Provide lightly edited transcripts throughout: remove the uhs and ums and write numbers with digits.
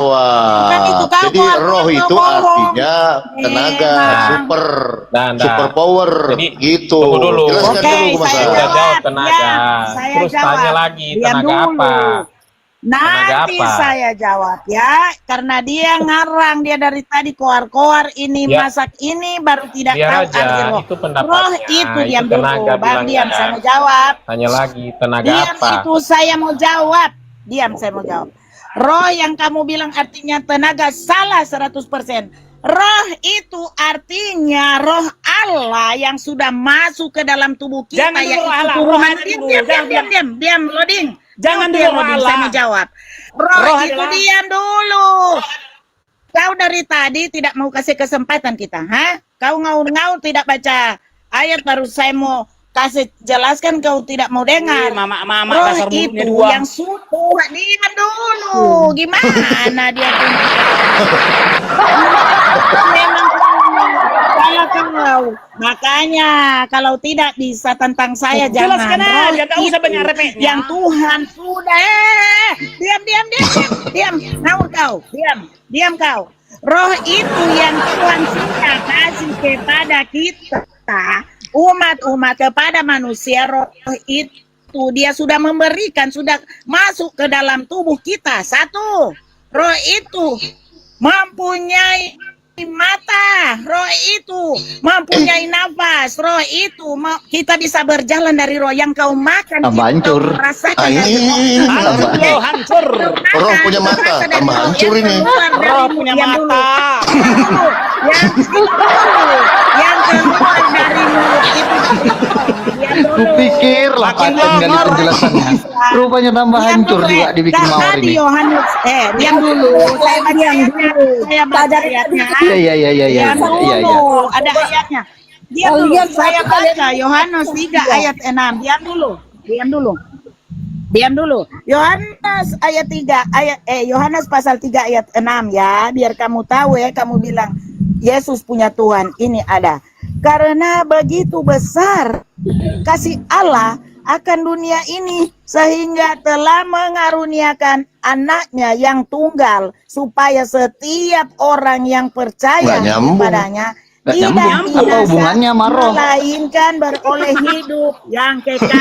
Bukan itu, Jadi roh itu artinya tenaga, super power, gitu. Tunggu dulu. Jelaskan Oke, dulu, Mas. saya Udah jawab. jawab tenaga. Ya, saya Terus jawab. tanya lagi, Diam tenaga dulu. apa? Nanti apa? saya jawab ya, karena dia ngarang, dia dari tadi koar-koar ini Ya. masak ini baru tidak Biar tahu aja, arti roh. itu pendapatnya. Roh itu Itu diam tenaga dulu, Bang, bilangnya diam, kan. saya mau jawab. Tanya lagi, tenaga Diam apa? itu saya mau jawab. Diam, saya mau jawab. Roh yang kamu bilang artinya tenaga salah 100%. Roh itu artinya roh Allah yang sudah masuk ke dalam tubuh kita. Jangan dulu yaitu roh Allah, turunan. roh dulu. Diam, loading. Jangan dulu Diam, roh loading, Allah. saya mau jawab. Roh itu adalah- diam dulu. Kau dari tadi tidak mau kasih kesempatan kita, ha? Kau ngaur-ngaur tidak baca ayat, baru saya mau kasih jelaskan, kau tidak mau dengar. Mama Roh dasar mulutnya itu dua. yang sudah diam dulu. Gimana dia tuh? Memang saya kau. Makanya kalau tidak bisa tentang saya jangan. Jelaskan aja, gak usah banyak repetnya. Yang Tuhan sudah. Diam. Ngaur kau. Diam kau. Roh itu yang Tuhan sudah kasih kepada kita, umat-umat, kepada manusia. Roh itu dia sudah memberikan, sudah masuk ke dalam tubuh kita. Satu, roh itu mempunyai mata, roh itu mempunyai nafas, roh itu kita bisa berjalan dari roh yang kau makan. Tambah hancur. Rasakan Hancur. Roh punya mata, tambah hancur ini. Roh punya mata. Yang keluar dari mulut itu. Kupikir lah Makin paten kali lama. penjelasannya. Rupanya tambah hancur juga dibikin mawar Tadi ini. Yohanes, diam dulu. Saya baca ayatnya. Saya baca ayatnya. Iya. Diam dulu. Ada ayatnya. Diam dulu. Saya baca Yohanes 3 ayat 6. Diam dulu. Yohanes ayat 3 Yohanes pasal 3 ayat 6 ya, biar kamu tahu ya, kamu bilang Yesus punya Tuhan. Ini ada. Karena begitu besar kasih Allah akan dunia ini sehingga telah mengaruniakan anaknya yang tunggal supaya setiap orang yang percaya kepadanya Nggak tidak nyambung. Apa hubungannya sama roh? melainkan beroleh hidup yang kekal.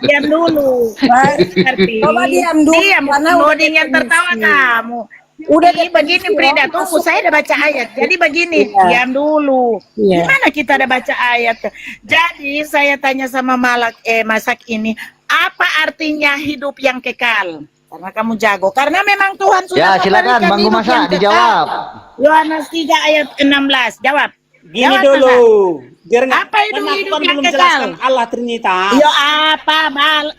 Diam dulu. Coba diam dulu. Diam, loading yang tertawa kamu. Udah begini Frida, tunggu, saya udah baca ayat. Jadi begini, diam dulu. Gimana kita udah baca ayat? Jadi saya tanya sama Masak ini, apa artinya hidup yang kekal? Karena kamu jago. Karena memang Tuhan sudah Ya silakan memberikan Bang hidup Gumasa yang kekal. dijawab. Yohanes 3 ayat 16. Jawab. Gini Jawab, dulu. Masa. Biar nggak. Apa hidup Karena yang Tuhan belum kekal? menjelaskan Allah Trinitas. Yo apa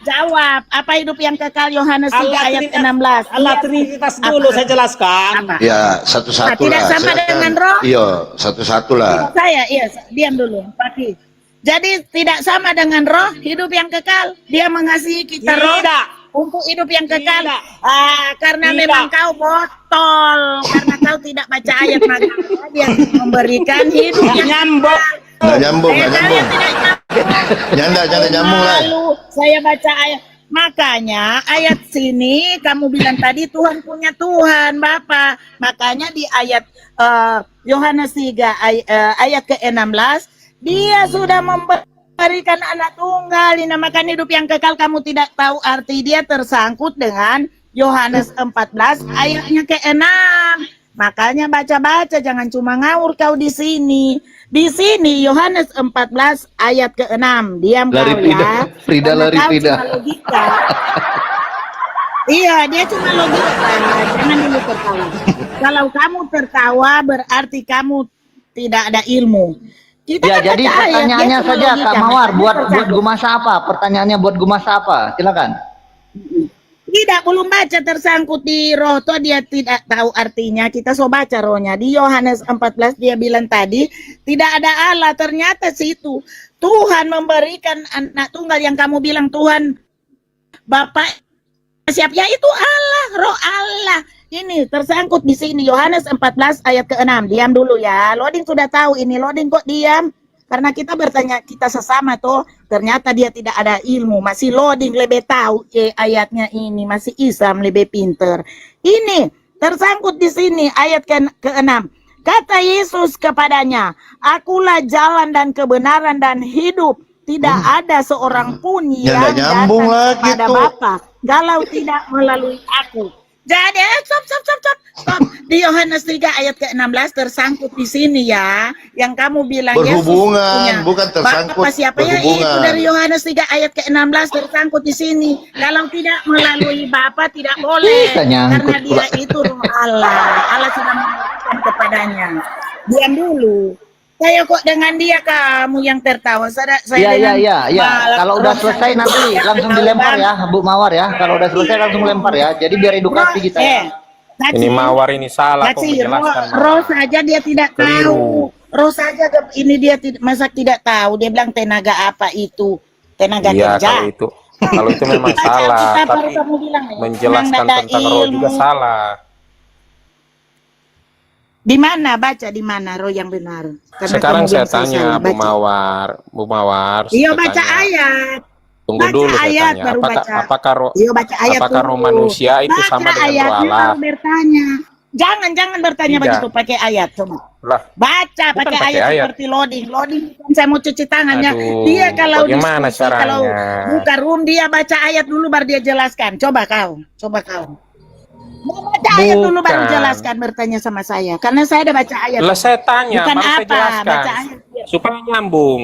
jawab. Apa hidup yang kekal Yohanes 3 ayat 16. Allah Trinitas dulu saya jelaskan. Apa? Ya, satu-satu Tidak lah. sama Silakan. dengan roh? Iya, satu-satu lah. Saya diam dulu, Pati. Jadi tidak sama dengan roh, hidup yang kekal. Dia mengasihi kita roh Tidak. untuk hidup yang kekal. Tidak. Karena Tidak. memang kau botol, karena kau tidak baca ayat, maka dia memberikan hidup yang Nyambung. Nggak nyambung. Kalian tidak nyambung. Nyanda nyambung lah. Lalu saya baca ayat. Makanya ayat sini kamu bilang tadi Tuhan punya Tuhan Bapa. Makanya di ayat Yohanes 3 ayat ke-16 dia sudah memberikan anak tunggal, dinamakan hidup yang kekal. Kamu tidak tahu arti dia tersangkut dengan Yohanes 14 ayatnya ke-6. Makanya baca-baca, jangan cuma ngawur kau di sini. Di sini Yohanes 14 ayat ke-6. Diam Lari kau Frida. ya. Frida Karena lari kau Frida. cuma logika. Iya, dia cuma logika. Jangan dulu tertawa. Kalau kamu tertawa berarti kamu tidak ada ilmu. Kita Ya kan jadi baca ayat, dia pertanyaannya cuma saja logika. Kak Mawar Makanya buat tersangkut. Gumasa apa? Pertanyaannya buat Gumasa apa? Silakan. Tidak, belum baca tersangkut di roh tuh, dia tidak tahu artinya. Kita so baca rohnya. Di Yohanes 14 dia bilang tadi, tidak ada Allah. Ternyata situ Tuhan memberikan anak tunggal yang kamu bilang Tuhan Bapak siap, ya itu Allah, roh Allah. Ini tersangkut di sini Yohanes 14 ayat ke-6. Diam dulu ya. Loading sudah tahu ini. Loading kok diam? Karena kita bertanya kita sesama tuh, ternyata dia tidak ada ilmu, masih loading lebih tahu ayatnya ini, masih Islam lebih pinter. Ini tersangkut di sini ayat ke-6. Kata Yesus kepadanya, "Akulah jalan dan kebenaran dan hidup. Tidak ada seorang pun yang datang kepada Bapa kalau tidak melalui aku." Jadi, stop. Di Yohanes 3 ayat ke-16 tersangkut di sini ya. Yang kamu bilang berhubungan, Yesus bukan tersangkut. Bapak siapa ya? Itu dari Yohanes 3 ayat ke-16 tersangkut di sini. Kalau tidak melalui Bapa tidak boleh. Karena dia itu roh Allah. Allah sudah memberikan kepadanya. Diam dulu. Saya kok dengan dia kamu yang tertawa. Iya. Kalau udah selesai nanti langsung dilempar ya, Bu Mawar ya. Kalau udah selesai langsung lempar ya. Jadi biar edukasi kita. Ini Mawar ini salah kok menjelaskan. Roh saja dia tidak tahu. Roh saja ini dia masa tidak tahu. Dia bilang tenaga apa itu? Tenaga kerja. Kalau itu memang salah. Tapi menjelaskan tentang roh juga salah. Di mana baca di mana roh yang benar? Karena sekarang saya tanya Bu Mawar. Iya baca ayat. Tunggu baca dulu ayat, saya tanya. baru baca. Apakah roh? Iya baca ayat. Apakah roh manusia itu baca sama dengan ayat, roh Allah? Bertanya. Jangan bertanya Tidak. begitu pakai ayat coba. Lah, baca pakai ayat seperti loading. Saya mau cuci tangannya. Dia kalau bagaimana diskusi, kalau buka room dia baca ayat dulu baru dia jelaskan. Coba kau. Mau baca ayat dulu baru jelaskan bertanya sama saya. Karena saya udah baca ayat. Lah saya tanya, bukan baru saya jelaskan. Baca ayat. Supaya nyambung.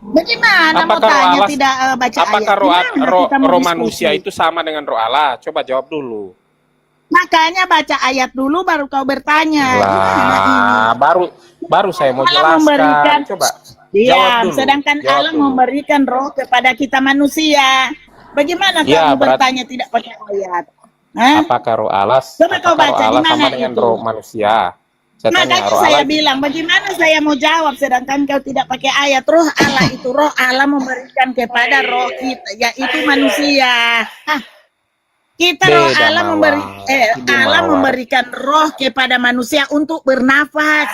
Bagaimana mau Apakah tanya Allah, tidak baca apakah ayat? roh manusia itu sama dengan roh Allah? Coba jawab dulu. Makanya baca ayat dulu baru kau bertanya. Lah, baru saya mau jelaskan. Coba jawab dulu. Sedangkan Allah memberikan roh kepada kita manusia. Bagaimana kamu bertanya tidak pakai ayat? Apakah roh Allah? Coba kau baca di mana sama dengan roh manusia? Makanya saya bilang bagaimana saya mau jawab sedangkan kau tidak pakai ayat. Roh Allah itu roh Allah memberikan kepada roh kita yaitu manusia. Kita roh Allah memberikan roh kepada manusia untuk bernafas,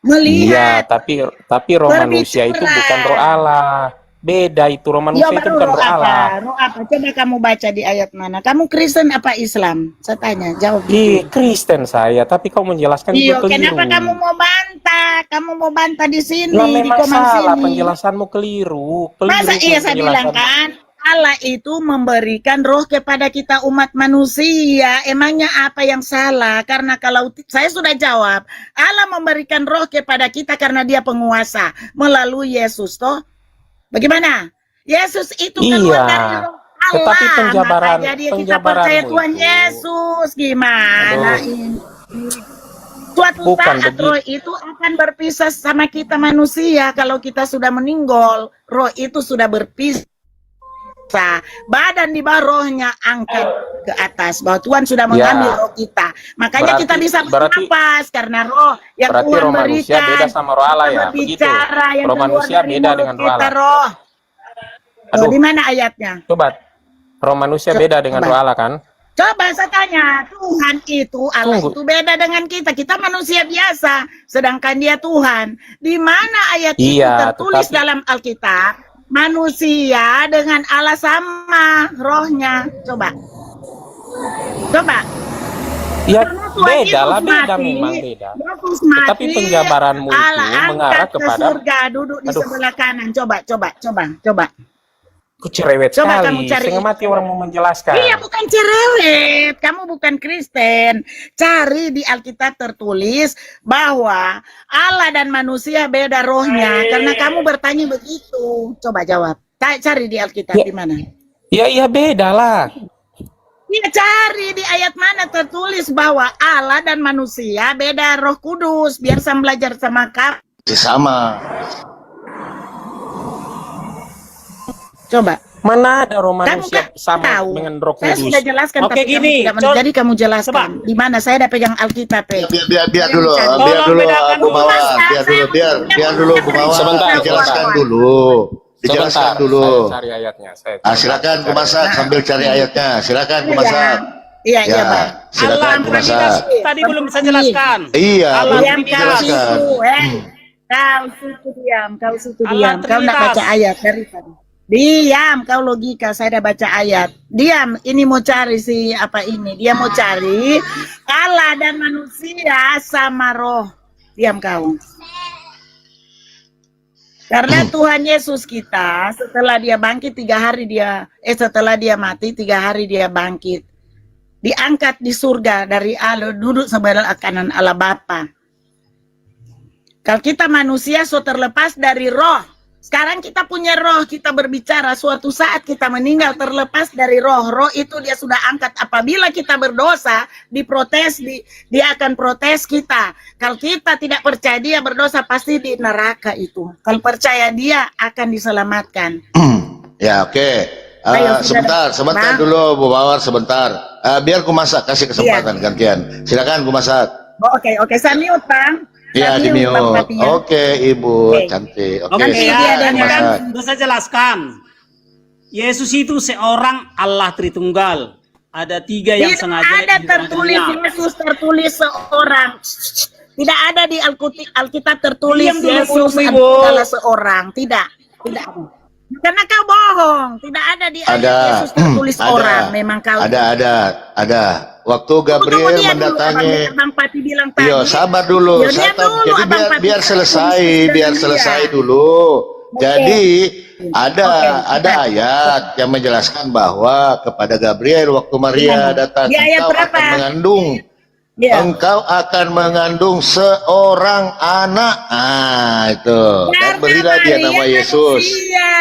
melihat. Iya, tapi roh manusia itu bukan roh Allah. Beda itu, roh manusia itu bukan roh Allah. Roh apa? Coba kamu baca di ayat mana? Kamu Kristen apa Islam? Saya tanya, jawab. Kristen saya, tapi kau menjelaskan juga keliru. Kenapa kamu mau bantah? Kamu mau bantah di sini, di komen salah, sini. Penjelasanmu keliru. Masa iya saya bilang kan? Allah itu memberikan roh kepada kita umat manusia. Emangnya apa yang salah? Karena kalau saya sudah jawab, Allah memberikan roh kepada kita karena dia penguasa melalui Yesus toh. Bagaimana? Yesus itu keluar dari roh Allah. Tetapi jadi kita percaya Tuhan Yesus. Gimana ini? Suatu saat roh itu akan berpisah sama kita manusia. Kalau kita sudah meninggal, roh itu sudah berpisah. Badan di bawah rohnya angkat ke atas. Bahwa Tuhan sudah mengambil roh kita. Makanya kita bisa bernafas karena roh yang Tuhan roh manusia berikan. Beda sama roh Allah ya. Begitu. Roh manusia beda dengan roh Allah. Aduh, di mana ayatnya? Coba. Roh manusia beda dengan roh Allah kan? Coba saya tanya, Tuhan itu Allah itu beda dengan kita. Kita manusia biasa, sedangkan dia Tuhan. Di mana ayat itu tertulis dalam Alkitab? Manusia dengan Allah sama rohnya. Coba. Ya beda lah, beda memang beda. Tetapi penjabaranmu itu mengarah kepada surga, duduk di sebelah kanan. Coba. Ku cerewet sekali, setengah mati orang mau menjelaskan. Iya, bukan cerewet. Kamu bukan Kristen. Cari di Alkitab tertulis bahwa Allah dan manusia beda rohnya. Karena kamu bertanya begitu. Coba jawab. Cari di Alkitab di mana? Iya beda lah. Iya, cari di ayat mana tertulis bahwa Allah dan manusia beda Roh Kudus. Biar saya belajar sama kamu. Sama. Coba. Mana ada roh manusia sama dengan Roh Kudus? Saya sudah jelaskan. Oke, gini. Jadi kamu jelaskan. Di mana saya udah pegang Alkitab. Biar dulu Bu Mawar. Biar dulu Bu Mawar. Sebentar. Dijelaskan dulu. Cari ayatnya. Silakan Bu Masak sambil cari ayatnya. Silakan Bu Masak. Iya, Pak. Silakan Bu Masak. Tadi belum bisa jelaskan. Iya, belum yang dijelaskan. Kau situ diam, kau situ Allah diam. Kau nak Trinitas. baca ayat dari tadi. Diam, kau logika. Saya dah baca ayat. Diam, ini mau cari si apa ini? Dia mau cari Allah dan manusia sama roh. Diam kau. Karena Tuhan Yesus kita setelah dia bangkit 3 hari setelah dia mati 3 hari dia bangkit. Diangkat di surga dari Allah, duduk sebelah kanan Allah Bapa. Kalau kita manusia so terlepas dari roh. Sekarang kita punya roh, kita berbicara. Suatu saat kita meninggal terlepas dari roh. Roh itu dia sudah angkat. Apabila kita berdosa, diprotes, dia akan protes kita. Kalau kita tidak percaya dia berdosa, pasti di neraka itu. Kalau percaya dia akan diselamatkan. Ya, oke. Ayo, Sebentar Bang. dulu Bu Mawar, sebentar. Biar ku masak, kasih kesempatan gantian. Silakan ku masak. Oke, saya mute, Bang. Iya, di mute. Bang Papi, ya. Oke, Ibu Oke. cantik. Oke, Oke, Nanti ya, dia silakan dan masak. kan sudah saya jelaskan. Yesus itu seorang Allah Tritunggal. Ada 3 yang Tidak sengaja ada tertulis dihidupkannya. Yesus tertulis seorang. Tidak ada di Alkitab tertulis Diam dulu, Yesus Ibu. adalah seorang. Tidak ada. Karena kau bohong. Tidak ada di ayat Ada. Yesus tertulis Ada. orang. Memang kau. Ada. Waktu Tunggu Gabriel dia dulu, mendatangi. Bang Pati bilang tadi. Yo, sabar dulu. Yo, dia dulu, Jadi Abang Pati. biar selesai, Tertulis biar dengan selesai dia. dulu. Oke. Jadi ada Oke. ayat yang menjelaskan bahwa kepada Gabriel waktu Maria datang, Di ayat engkau berapa? akan mengandung, Ya. engkau akan mengandung seorang anak. Itu. Dan berilah dia Maria nama Yesus. manusia.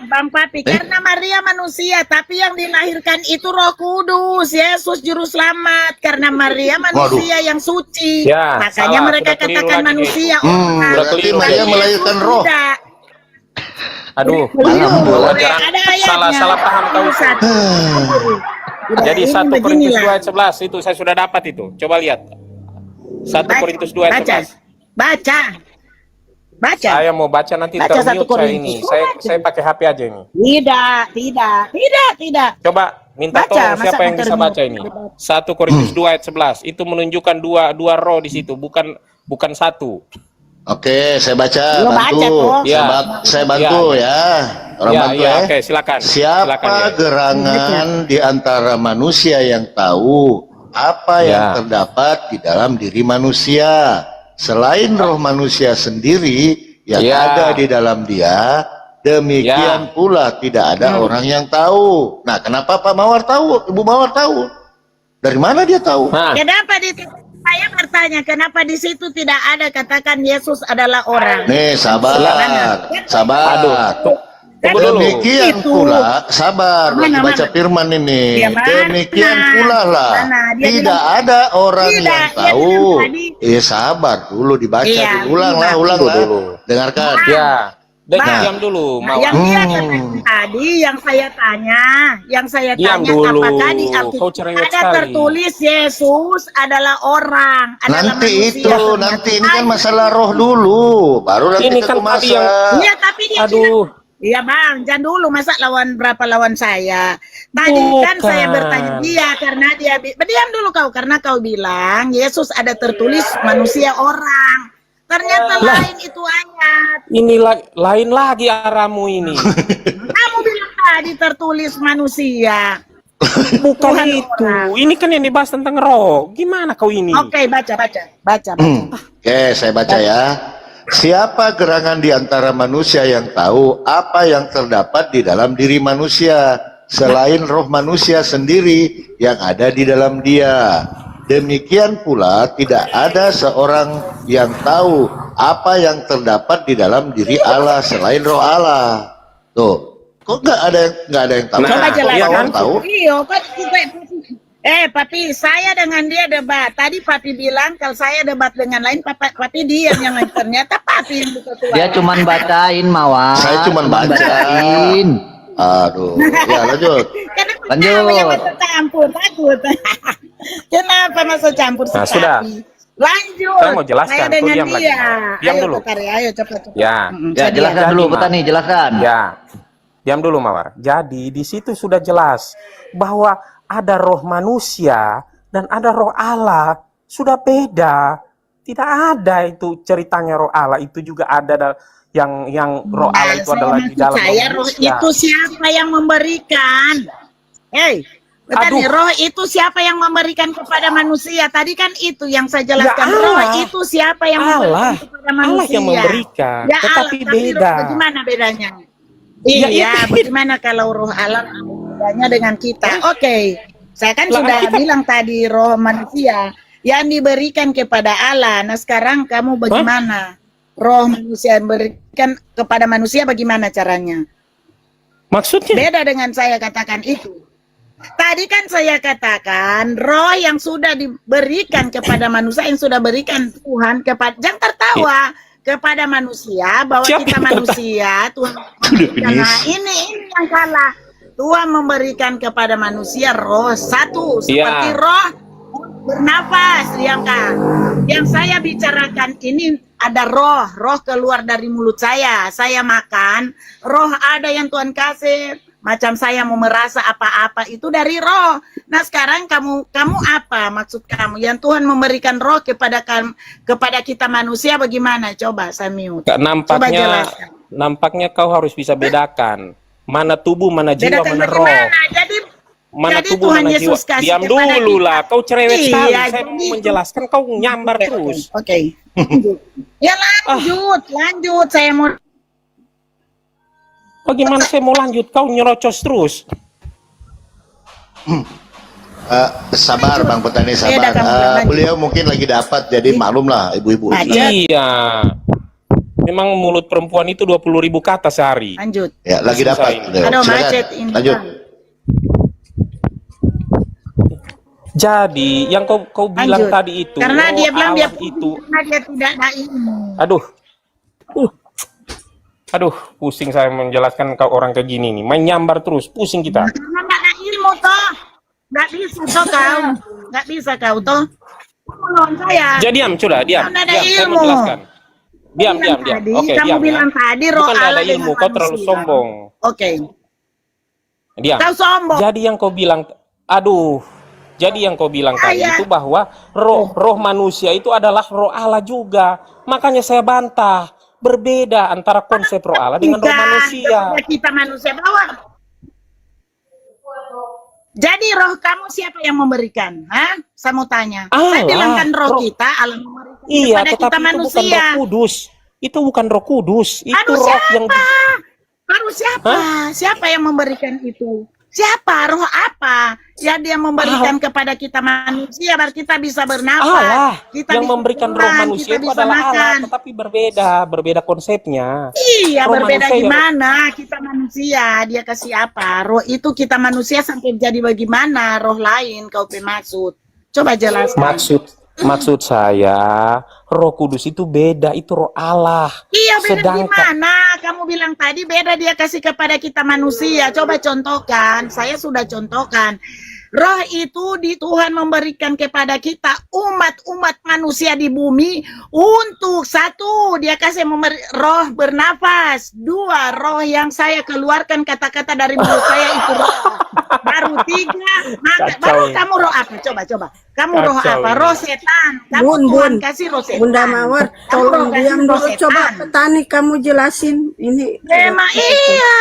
Bang Papi, karena Maria manusia, tapi yang dilahirkan itu Roh Kudus, Yesus juru selamat. Karena Maria manusia yang suci, Ya, makanya salah, mereka sudah keliru katakan lagi manusia. Berarti keliru. Maria Yesus melahirkan roh. tidak. Aduh, Keliru. ajaran Ada ayatnya. salah paham kau itu. Satu. Udah, Jadi ini 1 Korintus beginilah. 2 ayat 11 itu saya sudah dapat itu. Coba lihat. 1 Korintus 2 ayat 11. Baca. Saya mau baca nanti Baca 1 termute saya Korintus. ini. Saya pakai HP aja ini. Tidak. Coba minta Baca, tolong masa siapa yang bisa termute? baca ini. 1 Korintus 2 ayat 11 itu menunjukkan dua roh di situ, bukan satu. Oke, saya baca, Lo baca, bantu. toh. Ya. Saya bantu ya. Orang bantu ya. Oke, silakan. Siapa Silakan, ya. gerangan di antara manusia yang tahu apa yang Ya. terdapat di dalam diri manusia selain roh manusia sendiri yang Ya. ada di dalam dia, demikian pula tidak ada orang yang tahu. Nah, kenapa Pak Mawar tahu? Ibu Mawar tahu? Dari mana dia tahu? Nah, Kenapa saya bertanya, kenapa di situ tidak ada katakan Yesus adalah orang? Nih, sabar. aduh, tunggu dulu. Demikian Itu. pula, sabar, lagi Mana, baca mana? firman ini. Ya, mana? Demikian pula lah, Mana? Dia tidak bilang- ada orang Tidak, yang dia tahu. bilang tadi. Sabar dulu dibaca, Iya, ulang lah. dulu. Dengarkan. Ya, Bang. diam dulu, Nah, Mawar. yang dia katakan tadi, yang saya Diam tanya, dulu. apakah di Kau Alkitab cerewet ada sekali. tertulis Yesus adalah orang, adalah Nanti manusia. itu, nanti ini kan masalah roh dulu, baru nanti Ini kita kan tadi yang- masak. Iya, tapi dia Aduh. Iya bang, jangan dulu masa berapa lawan saya. Tadi kan Bukan. saya bertanya dia karena dia diam dulu kau karena kau bilang Yesus ada tertulis manusia orang. Ternyata lain itu ayat. Ini lain lagi arahmu ini. Kamu bilang tadi tertulis manusia. Bukan Tuhan itu. orang. Ini kan yang dibahas tentang roh. Gimana kau ini? Oke, baca. Oke, saya baca ya. Siapa gerangan di antara manusia yang tahu apa yang terdapat di dalam diri manusia selain roh manusia sendiri yang ada di dalam dia? Demikian pula tidak ada seorang yang tahu apa yang terdapat di dalam diri Allah selain roh Allah. Tuh, kok nggak ada yang tahu? Nah, Coba Kok jelaskan. Mawar tahu? Iya, kok Papi, saya dengan dia debat. Tadi Papi bilang kalau saya debat dengan lain, Papi diam yang lain. Ternyata Papi yang buka suara. Dia cuman bacain Mawar. Saya cuman baca. bacain. Aduh, ya lanjut. Kenapa yang masuk campur? Takut. Kenapa masuk campur si Nah, sudah. Papi? Lanjut. Saya mau jelaskan, Saya tuh dengan diam lagi. dia. Diam Ayo, dulu. Petari, ayo cepat. Ya. Ya, jelaskan dulu, Petani, jelaskan. Ya. Diam dulu, Mawar. Jadi di situ sudah jelas bahwa ada roh manusia dan ada roh Allah. Sudah beda. tidak ada itu ceritanya roh Allah. Itu juga ada yang roh Allah itu adalah di dalam saya roh manusia. itu siapa yang memberikan? Hei, bertanya, roh itu siapa yang memberikan kepada manusia? Tadi kan itu yang saya jelaskan. Ya, roh Allah. itu siapa yang Allah. memberikan kepada manusia? Allah yang memberikan, Ya, tetapi Allah, beda. Bagaimana bedanya? Ya, Iya, itu. bagaimana kalau roh Allah bedanya dengan kita? Oke, saya kan Lah, sudah kita- bilang tadi roh manusia yang diberikan kepada Allah. Nah sekarang kamu bagaimana? Roh manusia yang berikan kepada manusia bagaimana caranya? Maksudnya? Beda dengan saya katakan itu. Tadi kan saya katakan roh yang sudah diberikan kepada manusia, yang sudah berikan Tuhan kepada, jangan tertawa, kepada manusia, bahwa Siapa kita yang manusia, Tuhan memberikan. Nah, ini yang kalah. Tuhan memberikan kepada manusia roh satu, seperti Ya. roh bernafas, yang saya bicarakan ini ada roh keluar dari mulut saya makan, roh ada yang Tuhan kasih, macam saya mau merasa apa-apa itu dari roh. Nah sekarang kamu apa maksud kamu? Yang Tuhan memberikan roh kepada kita manusia bagaimana? Coba saya mute. Coba Nampaknya, jelaskan. nampaknya kau harus bisa bedakan mana tubuh, mana jiwa, Bedakan mana roh. bagaimana? Mana Jadi tubuh, Tuhan mana Yesus jiwa. kasih Diam kepada dulu kita. lah, kau cerewet Iya, sekali. Saya jadi- mau menjelaskan, kau nyambar terus. Oke. Lanjut. Ya lanjut. Saya mau Bagaimana saya mau lanjut? Kau nyerocos terus. Sabar Bang Petani, Beda sabar. kamu, lanjut. Beliau mungkin lagi dapat, jadi maklum lah ibu-ibu. Lanjut. Iya. Memang mulut perempuan itu 20.000 kata sehari. lanjut. Ya, lagi Susah dapat. ini. beliau. Aduh, Silakan. macet ini. Lanjut. Jadi, yang kau bilang Lanjut. tadi itu, Karena dia bilang dia Allah itu, karena dia tidak ada ilmu. aduh, pusing saya menjelaskan kau orang kayak gini nih, main nyambar terus, pusing kita. Karena tidak ada ilmu toh. Nggak bisa toh kau. Nggak bisa kau toh. Tolong saya. Jadi diam, sudah, diam, Karena ada diam, saya ilmu. menjelaskan. Diam. Tadi, Oke, kamu diam ya. bilang tadi roh Bukan nggak Allah ada ilmu, dengan kau terlalu manusia. sombong. Oke. Diam. Kau sombong. Jadi yang kau bilang, jadi yang kau bilang tadi Ayah. itu bahwa roh manusia itu adalah roh Allah juga. Makanya saya bantah, berbeda antara konsep roh Allah dengan roh manusia. Kepada kita manusia bawah. Jadi roh kamu siapa yang memberikan? Hah? Saya mau tanya. Saya Allah. bilang kan roh Roh- kita Allah memberikan Iya, kepada kita tetapi itu bukan manusia. roh kudus. Itu bukan roh kudus. Itu Aduh, roh yang Harus siapa? Siapa yang memberikan itu? Siapa? Roh apa? Ya dia memberikan kepada kita manusia, biar kita bisa bernafas. Allah Kita yang bisa memberikan roh pulang, manusia kita itu bisa adalah Allah, makan. tetapi berbeda konsepnya. Iya, Roh berbeda manusia gimana? Kita manusia, dia kasih apa? Roh itu kita manusia sampai jadi bagaimana? Roh lain kau maksud. Coba jelaskan. Maksud saya, Roh Kudus itu beda, itu roh Allah. Iya, beda Sedangkan- gimana? Kamu bilang tadi beda dia kasih kepada kita manusia. Coba contohkan. Saya sudah contohkan. Roh itu di Tuhan memberikan kepada kita umat-umat manusia di bumi untuk satu, dia kasih roh bernafas. Dua, roh yang saya keluarkan kata-kata dari mulut saya itu roh. Baru tiga, baru Kacau. kamu roh apa? Coba. Kamu roh Kacau apa? ini. Roh setan. Kamu Tuhan kasih roh setan. Bunda Mawar, Kamu tolong roh diam kasih roh dulu. Coba setan. petani kamu jelasin ini. Memang iya.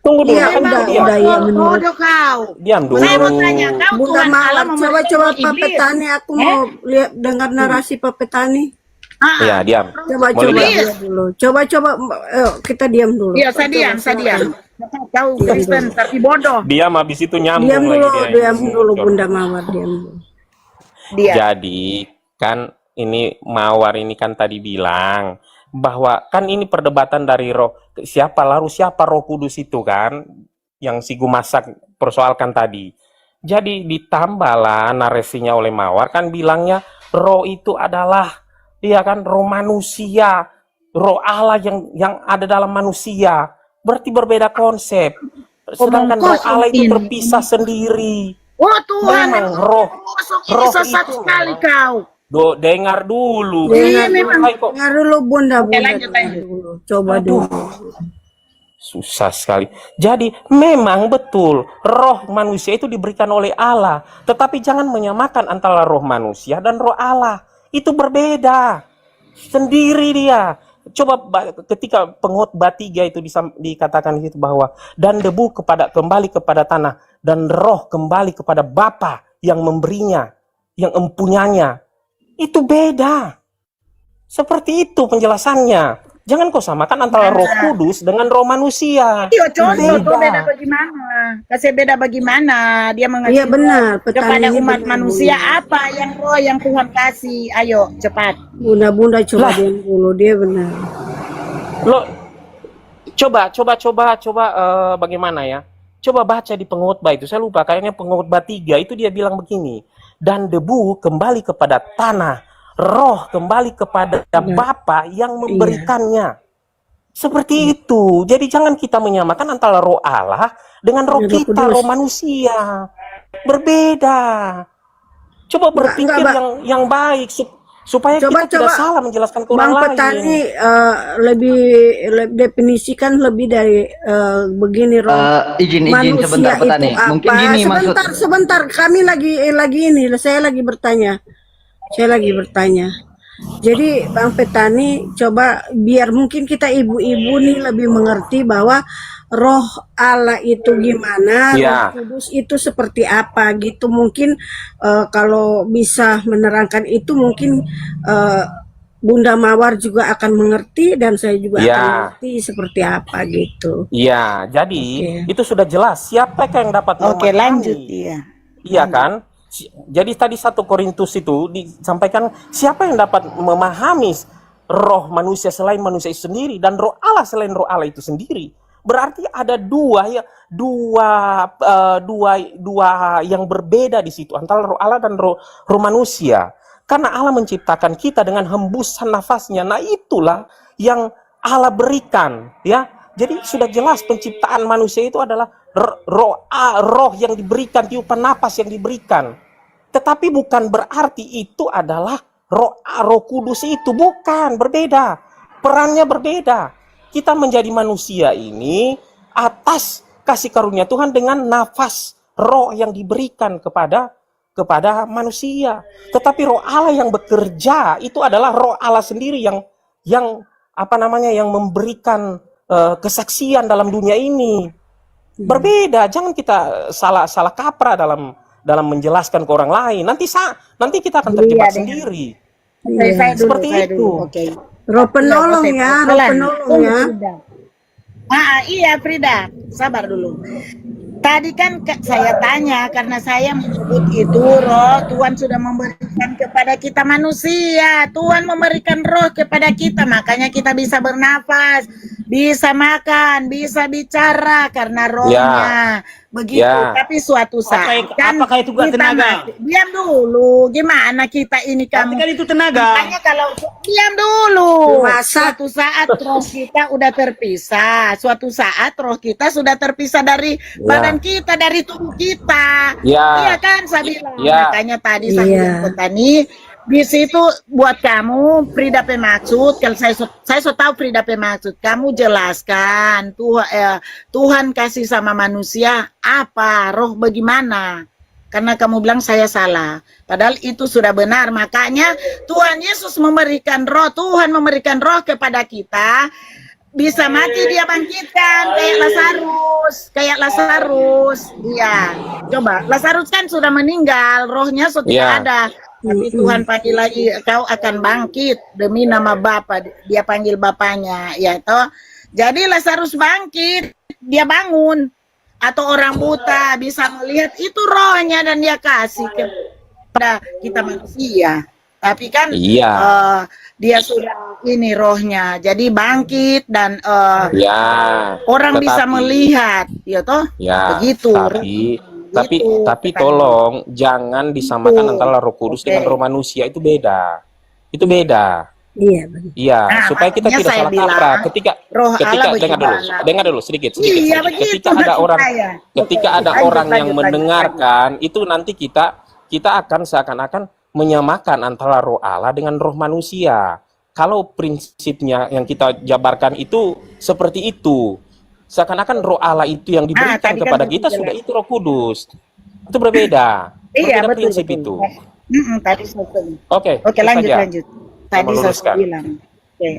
Tunggu dulu, Iya, kan udah, diam. udah, iya, menurut. Bodoh kau. Diam dulu. Saya mau tanya, kau Bunda Tuhan Allah Mawar, memberikan coba roh Pak iblis. Petani, aku mau lihat dengar narasi Pak Petani. Iya, diam. Coba Boleh diam. diam dulu. Coba kita diam dulu. Iya, saya diam. Kau Kristen tapi bodoh. Diam, habis itu nyambung Diam lagi dulu, dia. diam dulu Bunda Mawar, diam dulu. Dia. Jadi kan ini Mawar ini kan tadi bilang bahwa kan ini perdebatan dari roh siapa roh kudus itu kan yang si Gumasak persoalkan tadi. Jadi ditambahlah narasinya oleh Mawar kan bilangnya roh itu adalah dia kan roh manusia, roh Allah yang ada dalam manusia. Berarti berbeda konsep. Sedangkan roh Allah itu berpisah sendiri. Oh Tuhan, Memang roh ini sesat itu sekali memang. kau. Dengar dulu. Iya, memang. Hai, kok Dengar dulu Bunda, lanjut. dengar dulu. Coba dulu. susah sekali. Jadi memang betul roh manusia itu diberikan oleh Allah, tetapi jangan menyamakan antara roh manusia dan roh Allah. itu berbeda sendiri dia. Coba ketika pengkhotbah 3 itu dikatakan itu bahwa dan debu kembali kepada tanah dan roh kembali kepada Bapa yang memberinya, yang empunyanya. Itu beda. Seperti itu penjelasannya. Jangan kau samakan antara Roh Kudus dengan roh manusia. Iya, contoh tuh beda bagaimana? Kasih beda bagaimana? Dia mengasih Iya benar, kepada petani umat benar, manusia Bunda. apa yang roh yang Tuhan kasih? Ayo, cepat. Bunda coba diam dulu, dia benar. Lo coba bagaimana ya? Coba baca di pengkhotbah itu. Saya lupa kayaknya pengkhotbah 3 itu dia bilang begini. Dan debu kembali kepada tanah, roh kembali kepada Bapa yang memberikannya. Seperti itu. Jadi jangan kita menyamakan antara roh Allah dengan roh kita, roh manusia. Berbeda. Coba berpikir yang baik supaya kita tidak salah menjelaskan ke orang Bang lain. Petani lebih definisikan lebih dari begini roh izin manusia sebentar Petani. itu apa? Mungkin gini Sebentar, kami lagi ini, saya lagi bertanya. Jadi Bang Petani, coba biar mungkin kita ibu-ibu nih lebih mengerti bahwa roh Allah itu gimana, roh kudus itu seperti apa gitu. Mungkin kalau bisa menerangkan itu mungkin Bunda Mawar juga akan mengerti dan saya juga akan mengerti seperti apa gitu. Iya, jadi itu sudah jelas siapa yang dapat memahami. Lanjut Iya kan? Jadi tadi 1 Korintus itu disampaikan siapa yang dapat memahami roh manusia selain manusia itu sendiri dan roh Allah selain roh Allah itu sendiri. Berarti ada dua yang berbeda di situ antara roh Allah dan roh manusia. Karena Allah menciptakan kita dengan hembusan nafasnya. Nah, itulah yang Allah berikan, ya. Jadi sudah jelas penciptaan manusia itu adalah roh yang diberikan, tiupan napas yang diberikan. Tetapi bukan berarti itu adalah roh kudus itu, bukan, berbeda. Perannya berbeda. Kita menjadi manusia ini atas kasih karunia Tuhan dengan nafas roh yang diberikan kepada manusia. Tetapi roh Allah yang bekerja itu adalah roh Allah sendiri yang memberikan kesaksian dalam dunia ini. Berbeda, jangan kita salah kaprah dalam menjelaskan ke orang lain. Nanti kita akan terjebak sendiri. Seperti itu. Roh penolong ya, roh penolong ya. Iya Frida, sabar dulu. Tadi kan saya tanya karena saya menyebut itu roh Tuhan sudah memberikan kepada kita manusia. Tuhan memberikan roh kepada kita, makanya kita bisa bernafas, bisa makan, bisa bicara karena rohnya. Begitu, tapi suatu saat apakah itu gak tenaga? Diam dulu, gimana kita ini kamu? Tapi kan itu tenaga. Makanya kalau diam dulu. Suatu saat roh kita udah terpisah. Suatu saat roh kita sudah terpisah dari badan kita, dari tubuh kita. Iya kan, saya bilang. Makanya tadi saya bilang Petani, di situ buat kamu Frida pemaksud, kalau saya tahu Frida pemaksud, kamu jelaskan Tuhan kasih sama manusia apa, roh bagaimana? Karena kamu bilang saya salah, padahal itu sudah benar. Makanya Tuhan Yesus memberikan roh, Tuhan memberikan roh kepada kita. Bisa mati dia bangkitkan kayak Lazarus. Iya, coba Lazarus kan sudah meninggal, rohnya sudah ada. Tapi Tuhan panggil lagi, kau akan bangkit demi nama Bapa. Dia panggil Bapaknya, ya toh. Jadi Lazarus bangkit, dia bangun. Atau orang buta bisa melihat, itu rohnya dan dia kasih kepada kita manusia. Tapi kan dia sudah ini rohnya, jadi bangkit dan orang bisa melihat, ya toh. Begitu. Tapi tolong jangan disamakan antara Roh Kudus dengan roh manusia, itu beda. Itu beda. Iya, supaya kita tidak salah kaprah. Ketika dengar dulu sedikit. Ketika ada orang yang mendengarkan, itu nanti kita akan seakan-akan menyamakan antara roh Allah dengan roh manusia. Kalau prinsipnya yang kita jabarkan itu seperti itu, seakan-akan roh Allah itu yang diberikan kepada kita sudah itu Roh Kudus. Itu berbeda. Berbeda prinsip itu. Tadi saya Oke, Oke, itu lanjut saja. lanjut. Tadi saya meluruskan. bilang.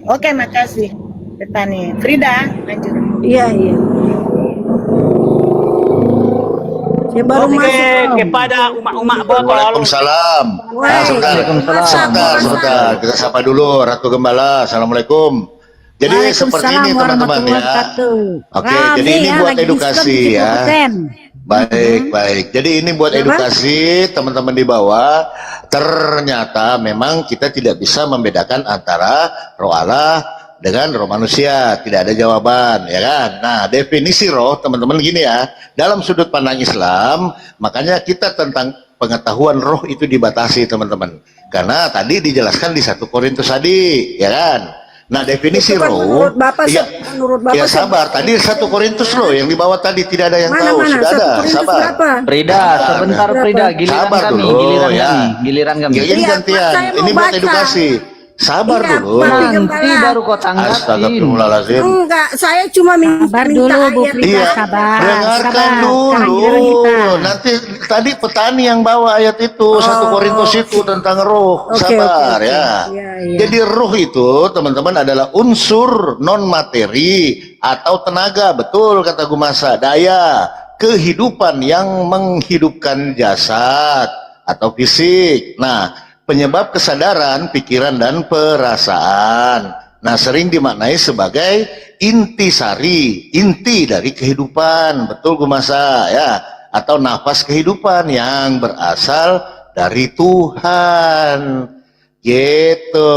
Oke, makasih. Petani Frida, lanjut. Iya, iya. Saya baru Oke, masuk. kepada umat-umat botol. Waalaikumsalam. Wah, Sebentar. Kita sapa dulu Ratu Gembala. Assalamualaikum. Jadi seperti ini teman-teman ya. Oke, jadi ini buat edukasi ya. Baik. Jadi ini buat edukasi teman-teman di bawah. Ternyata memang kita tidak bisa membedakan antara roh Allah dengan roh manusia. Tidak ada jawaban, ya kan? Nah, definisi roh teman-teman gini ya. Dalam sudut pandang Islam, makanya kita tentang pengetahuan roh itu dibatasi teman-teman. Karena tadi dijelaskan di 1 Korintus tadi, ya kan? Nah, definisi Itu kan roh, menurut Bapak, menurut Bapak ya sabar. Tadi 1 Korintus loh yang di bawah tadi tidak ada yang tahu. Mana? Sudah 1 ada, Korintus sabar. berapa? Frida, sebentar Frida, giliran Sabar kami, dulu, giliran ya. kami, giliran kami. Ya, ini Iya, gantian. saya mau Ini buat baca. edukasi. Sabar Iya, dulu. Pak. Nanti baru kau tanggapin. Astagfirullahaladzim. Enggak, saya cuma minta dulu, Bu ayat. Frida. Iya, sabar, dengarkan sabar. dulu. Kehadiran kita. Nanti tadi petani yang bawa ayat itu 1 Korintus itu tentang roh. Oke, Sabar oke. ya. Iya. Jadi roh itu teman-teman adalah unsur non materi atau tenaga, betul kata Gumasa, daya kehidupan yang menghidupkan jasad atau fisik. Nah, penyebab kesadaran, pikiran dan perasaan. Nah, sering dimaknai sebagai intisari, inti dari kehidupan, betul Gumasa ya, atau nafas kehidupan yang berasal dari Tuhan. Gitu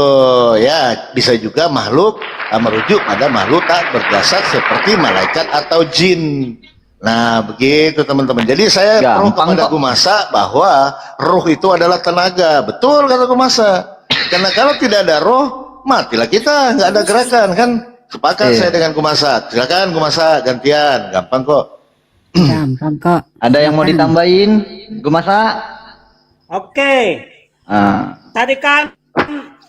ya, bisa juga makhluk merujuk pada makhluk tak berjasad seperti malaikat atau jin. Nah, begitu teman-teman. Jadi saya pro Gampang kepada kok. Gumasa bahwa roh itu adalah tenaga. Betul kata Gumasa. Karena kalau tidak ada roh, matilah kita, nggak ada gerakan kan. Sepakat Iya. saya dengan Gumasa. Silakan Gumasa gantian, gampang kok. Gampang kok. Ada yang mau ditambahin, Gumasa? Oke. Tadi kan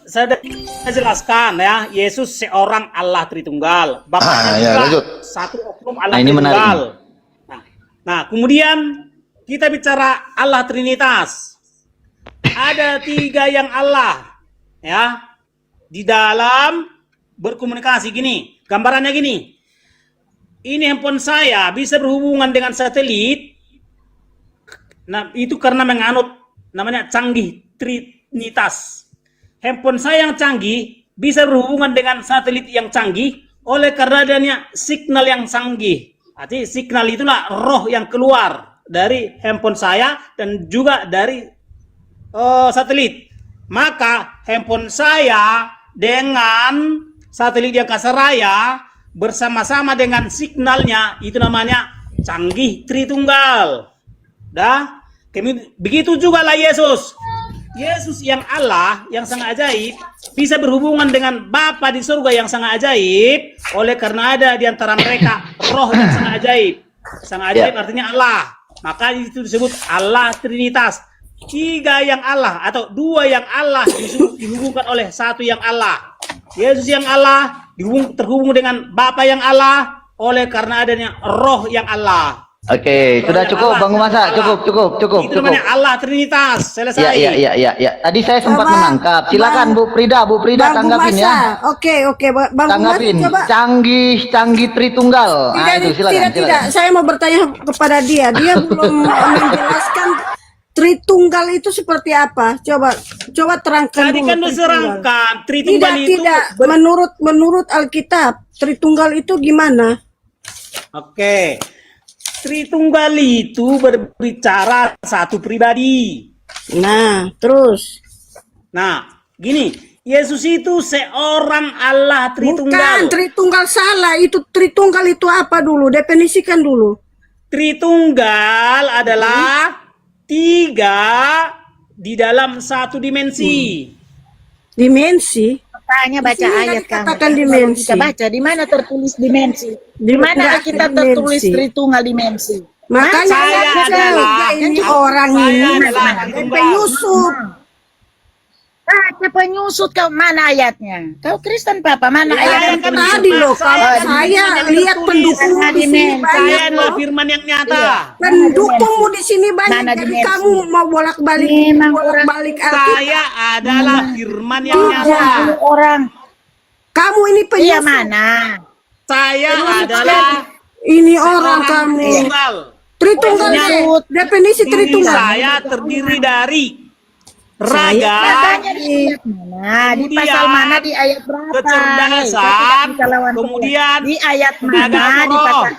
saya sudah jelaskan ya, Yesus seorang Allah Tritunggal. Bapaknya ya, juga lanjut. satu oknum Allah Nah, ini menarik. Tritunggal. Nah, kemudian kita bicara Allah Trinitas. Ada 3 yang Allah ya di dalam berkomunikasi gini. Gambarannya gini. Ini handphone saya bisa berhubungan dengan satelit. Nah, itu karena menganut namanya canggih Trinitas. Handphone saya yang canggih bisa berhubungan dengan satelit yang canggih oleh karena adanya signal yang canggih. Artinya signal itulah roh yang keluar dari handphone saya dan juga dari satelit. Maka handphone saya dengan satelit di angkasa raya bersama-sama dengan signalnya itu namanya canggih Tritunggal. Dah, begitu juga lah Yesus. Yesus yang Allah, yang sangat ajaib, bisa berhubungan dengan Bapa di surga yang sangat ajaib, oleh karena ada di antara mereka roh yang sangat ajaib. Sangat ajaib artinya Allah. Maka itu disebut Allah Trinitas. 3 yang Allah atau 2 yang Allah dihubungkan oleh 1 yang Allah. Yesus yang Allah terhubung dengan Bapa yang Allah oleh karena adanya roh yang Allah. Oke, sudah cukup Bang Gumasa, cukup. Itu namanya Allah Trinitas. Selesai. Ya. Tadi saya sempat Coba, menangkap. Silakan Bu Frida Bang tanggapin Gumasa. ya. Oke, Bang Tanggapin. Gumasa coba. Canggih Tritunggal. Nah, itu silakan. Tidak. Saya mau bertanya kepada dia. Dia belum menjelaskan Tritunggal itu seperti apa? Coba terangkan Tadi dulu. kan diserangkan Tritunggal itu. Tidak. Menurut Alkitab, Tritunggal itu gimana? Oke. Tritunggal itu berbicara satu pribadi. Nah, terus. Nah, gini, Yesus itu seorang Allah Tritunggal. Bukan, Tritunggal salah. Itu Tritunggal itu apa dulu? Definisikan dulu. Tritunggal adalah 3 di dalam 1 dimensi. Dimensi. Tanya baca Di sini ayat dikatakan kamu. dimensi. Kita baca di mana tertulis dimensi? Di mana Enggak, kita dimensi. tertulis Tritunggal dimensi? Makanya Saya saya adalah- ini orang saya ini adalah DP Tritunggal. Yusuf. penyusut kau, mana ayatnya? Kau Kristen Papa, mana Ya, ayat kan Tadi loh, kalau saya lihat pendukung di sini Saya banyak adalah loh. firman yang nyata. Pendukungmu di sini banyak, Mana di jadi Mercy? kamu mau bolak-balik Memang Alkitab. Saya adalah firman yang nyata. Orang Kamu ini iya penyusup. mana? Saya adalah Ini orang seorang kamu. tritunggal. Tritunggal Penyusut. definisi Diri Tritunggal. saya terdiri dari raga, Makanya di ayat mana? Di Kemudian, pasal mana? Di ayat berapa? kecerdasan, Saya tidak bisa lawan kemudian, saya. Di ayat tenaga mana? Di roh. pasal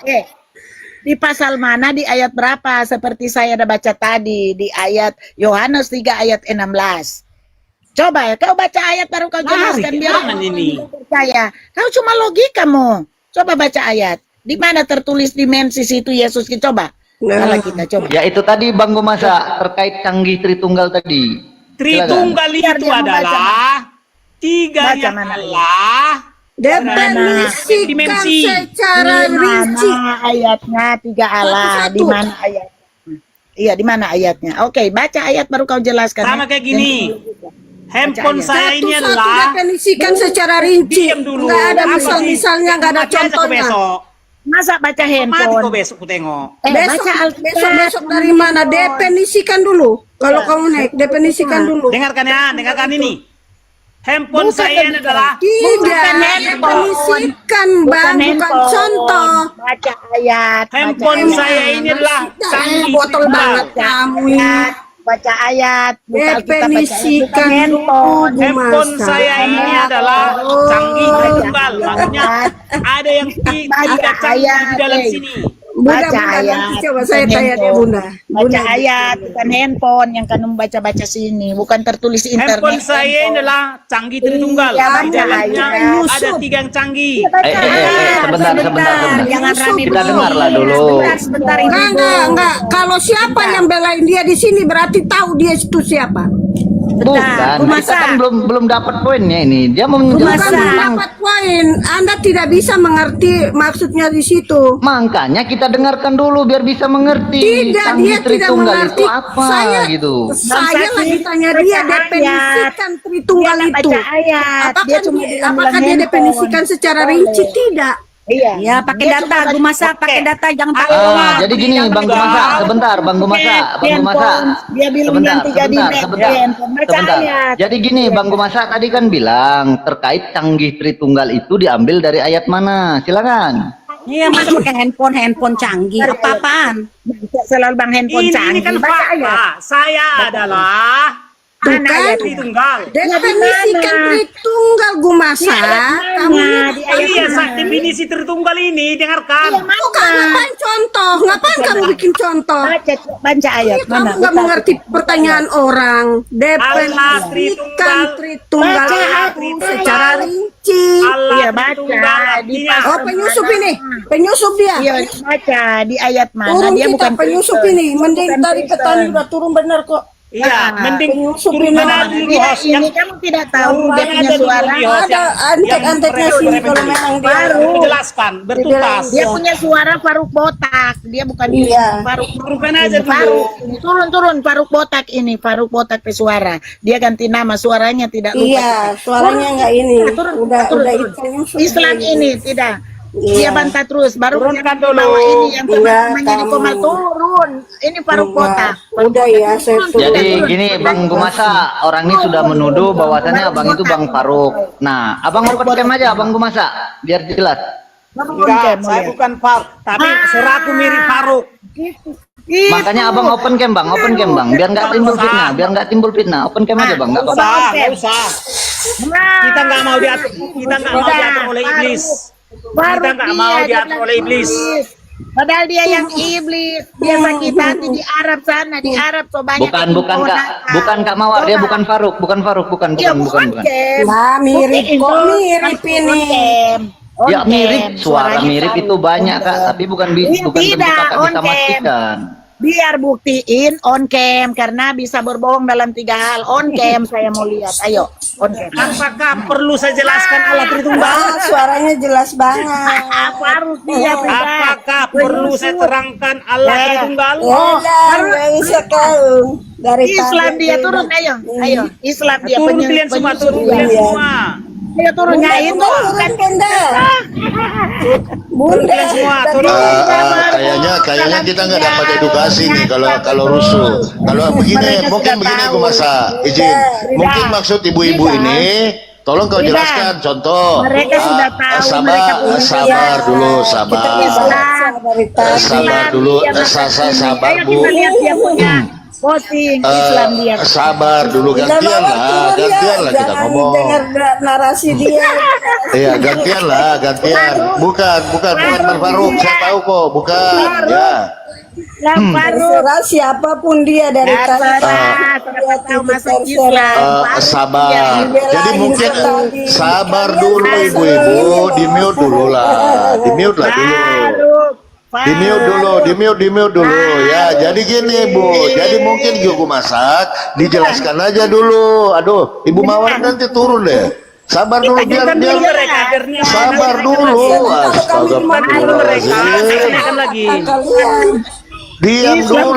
di pasal mana? Di ayat berapa? Seperti saya ada baca tadi di ayat Yohanes 3 ayat 16. Coba kau baca ayat baru kau jelaskan biar jangan ini. percaya. Kau cuma logikamu. Coba baca ayat. Di mana tertulis dimensi situ Yesus? Coba. Kalau kita coba. Ya itu tadi Bang Gumasa terkait canggih Tritunggal tadi. Tritunggal Biar itu dia membaca, adalah tiga Baca yang mana? Allah. Definisikan Dimensi. secara Di rinci. mana ayatnya tiga Allah? Satu-satu. Di mana ayatnya? Iya, di mana ayatnya? Oke, baca ayat baru kau jelaskan. Sama kayak gini. Handphone ayat. saya ini Satu-satu adalah. definisikan secara rinci. Diam dulu. Nggak ada Apa misal-misalnya, nggak ada Baca aja ke contohnya. besok. Masa baca Mati handphone? kok besok ku tengok. Baca Alkitab. Besok dari mana? Definisikan dulu. Kalau kamu naik, definisikan dulu. Dengarkan ya, dengarkan ini. Handphone Bukan saya ini adalah Tidak, handphone. definisikan Bang, bukan handphone. contoh. Baca ayat. handphone baca saya ini adalah canggih Botol tritunggal. banget kamu ini. ayat. Baca ayat. Buka Alkitab, baca ayat. Bukan Definisikan handphone. Handphone Masa. saya ini adalah canggih tritunggal. Maksudnya ada yang tiga canggih di dalam sini. Bunda, Baca Bunda, ayat. nanti coba saya bukan tanya deh handphone. Bunda. Baca Bunda. ayat, bukan handphone yang kamu baca-baca sini, bukan tertulis internet. Handphone saya ini handphone. adalah canggih tritunggal. Iya, Di baca dalamnya ayat. ada tiga yang canggih. Baca Sebentar, sebentar. Jangan rame Kita begini. dengarlah dulu. Sebentar, Ibu. Enggak. Kalau siapa yang belain dia di sini berarti tahu dia itu siapa. Bukan, kita kan belum dapat poinnya ini. Dia mau Bukan menjelaskan tentang dapat poin. Anda tidak bisa mengerti maksudnya di situ. makanya kita dengarkan dulu biar bisa mengerti Tidak, canggih dia tidak Tritunggal mengerti. itu apa gitu. Saya lagi tanya dia Baca definisikan Tritunggal Dia nggak itu. baca ayat. Dia cuma bilang Apakah dia handphone. definisikan secara rinci? Tidak. Iya. Ya, pakai Dia data. cuma Gue masak pakai data, jangan pakai Ah, doang. jadi gini Bang Gumasa, sebentar Bang Gumasa, Bang Gumasa. Dia bilang Sebentar, yang tiga sebentar, dimensi. sebentar. Baca Sebentar. ayat. Jadi gini Bang Gumasa tadi kan bilang terkait canggih Tritunggal itu diambil dari ayat mana? Silakan. Iya, masa pakai handphone canggih. Apa-apaan? Selalu bang handphone Ini canggih. kan Baca ayat. fakta. Saya adalah Tuh Mana kan? ayatnya? tritunggal. Definisikan mana? Tritunggal Gumasa. Kamu Di ayat Iya, mana? definisi tritunggal ini dengarkan. bukan ngapain contoh? Ngapain kamu bikin contoh? Baca ayat Kamu mana? nggak mengerti pertanyaan orang. Allah Definisikan Tritunggal Baca itu secara rinci. Allah Iya, baca. tritunggal Di artinya Oh, penyusup ini. Penyusup dia. Iya, baca di ayat mana? Turun Dia kita bukan penyusup Kristen. ini. Mending Bukan dari Kristen. petani udah turun benar kok. iya, mending penyusup turunkan ini. aja dulu Dia host yang ini kamu tidak tahu dia Turunkan punya aja dulu suara. di host Ada yang antek-anteknya mereka sini udah kalau memang dia. Baru. menjelaskan bertuntas. Dia punya suara Faruk botak. Dia bukan Iya. Faruk. Turunkan aja dulu. Faruk. Turun Faruk botak ini. Faruk botak pesuara. Dia ganti nama, suaranya tidak lupa. Iya, suaranya nggak ini. Turun. Udah penyusup Islam ini tidak. Dia Iya. bantah terus. Baru Turunkan dia dulu. bawa ini yang Enggak, namanya di kamu. Komal turun. Ini Faruk botak. Udah ya, saya turun. Jadi gini Bang Gumasa, orang ini sudah menuduh bahwasannya abang itu Bang Faruk. Nah, abang open cam aja Bang Gumasa, biar jelas. Enggak, saya bukan Faruk, tapi seraku mirip Faruk. Makanya abang open cam Bang, biar nggak timbul fitnah, open cam aja Bang, nggak apa-apa. Nggak usah. Kita nggak mau diatur oleh iblis. Kita nggak mau diatur oleh iblis. Padahal dia yang iblis. Dia sakit hati di Arab sana, di Arab so banyak. Bukan Kak Mawar, dia bukan Faruk, bukan. Iya, bukan. Nah, mirip kok, mirip ini. Ya mirip, suara mirip itu banyak Kak, tapi bukan Iya, tentu tidak, Kakak bisa on cam. memastikan. biar buktiin on cam karena bisa berbohong dalam 3 hal. On cam saya mau lihat. Ayo, on cam. Apakah perlu saya jelaskan Allah Tritunggal? Ah, suaranya jelas banget. Apa harus dia Apakah perlu saya terangkan Allah Tritunggal? Nggak bisa tahu. Dari Islam tadi dia tuh. turun, ayo. Ayo, Islam dia Turun kalian semua, turun kalian semua. Ayo turun Bunda, itu. turun, Bunda. Bunda. Kalian semua, turun. Kayaknya kita nggak dapat edukasi nih kalau rusuh. Kalau begini, mungkin begini gue masa izin. Mungkin maksud ibu-ibu ini, tolong kau jelaskan contoh. Mereka sudah tahu, mereka punya sabar dulu, sabar. Sabar dulu, sabar Ayo bu. kita lihat dia punya posting Islam dia. Sabar dulu, gantian lah kita ngomong. Dengar narasi dia. Iya, gantian. Bukan Pak Faruk, saya tahu kok, bukan. Ya. Terserah siapapun dia dari tadi. Terserah tahu masuk Islam. Sabar. Jadi mungkin sabar dulu ibu-ibu, di mute dulu lah. Di mute dulu ya. Jadi gini Bu, jadi mungkin gua masak, dijelaskan aja dulu. Aduh, Ibu Mawar nanti turun deh. Sabar dulu biar sabar dulu. Astagfirullahaladzim. lagi. Diam dulu,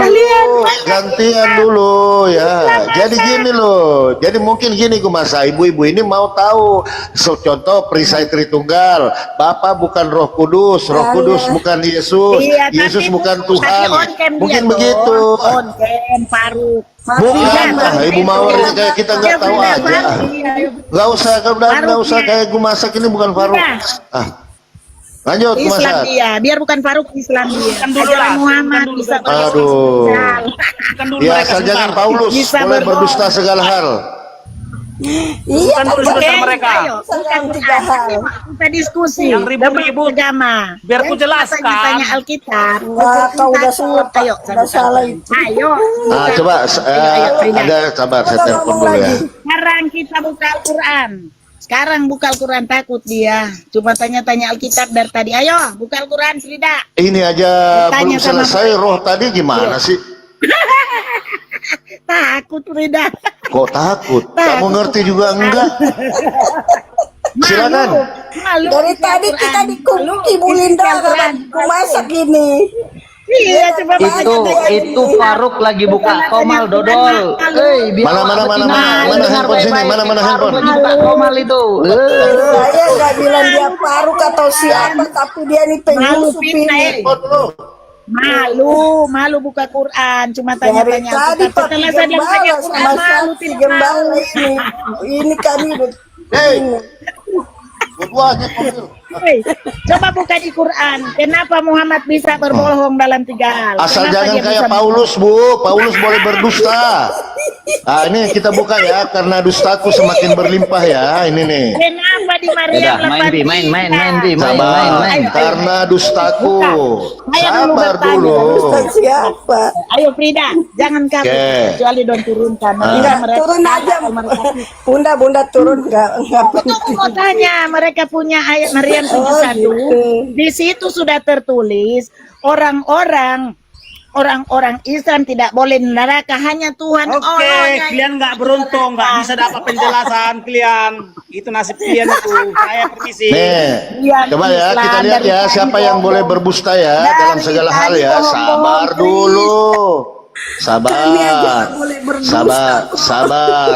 gantian dulu ya. Jadi gini loh, jadi mungkin gini masa ibu-ibu ini mau tahu. Contoh perisai Tritunggal, Bapa bukan Roh Kudus, Roh Kudus bukan Yesus, Yesus bukan Tuhan. Mungkin begitu. On cam Faruk. Bukan, Ibu Mawar ini kayak kita nggak tahu aja. Nggak usah kayak gue masak ini bukan Faruk. Lanjut Islam masak. dia, biar bukan Faruk Islam dia. dulu lah, Muhammad bisa Aduh. Ya asal jangan Paulus Bisa boleh berbohong. berdusta segala hal. Iya, Bukan dulu sebentar mereka. Ayo, bukan kita diskusi. Yang ribut-ribut. Agama. Biar ku jelaskan. Tanya Alkitab. Wah, kau udah salah, Pak. Ayo, Udah salah itu. Ayo. Coba ada sabar saya telepon dulu ya. Sekarang kita buka Al-Quran. Sekarang buka Al-Quran, takut dia. Cuma tanya-tanya Alkitab dari tadi. Ayo, buka Al-Quran, Frida. Ini aja Tanya belum sama selesai roh tadi gimana sih? Takut, Frida. Kok takut? Kamu ngerti juga enggak? Silakan. Malu. Dari tadi kita dikibulin darah. Aku masak ini. Iya, coba Itu Faruk lagi buka komal dodol. Mana handphone sini? Mana handphone? Lagi buka komal itu. Saya nggak bilang dia Faruk atau siapa, tapi dia nih Malu, penyusup ini. malu buka Quran. Cuma Dari tanya-tanya tadi Alkitab. Pak Setelah saya bilang tanya Gembala Quran, sama malu, Saksi tidak Gembala malu. ini kami Hei, coba buka di Quran. Kenapa Muhammad bisa berbohong dalam 3 hal? Asal Kenapa jangan dia kayak bisa- Paulus Bu. Paulus boleh berdusta. Ini kita buka ya, karena dustaku semakin berlimpah ya. Ini nih. Kenapa di Maria Udah, main Bi. Sabar, karena dustaku. Sabar dulu. siapa? Ayo Frida, jangan kabur. Oke. Kecuali don turunkan. Enggak, turun aja. Bunda turun enggak Tunggu mau tanya, mereka punya ayat Maryam 71. Di situ sudah tertulis orang-orang Islam tidak boleh di neraka, hanya Tuhan. Oke, kalian nggak beruntung, nggak bisa dapat penjelasan kalian. Itu nasib kalian itu. Saya permisi. Nih, coba ya kita lihat ya siapa yang boleh berdusta ya dalam segala hal ya. Sabar dulu.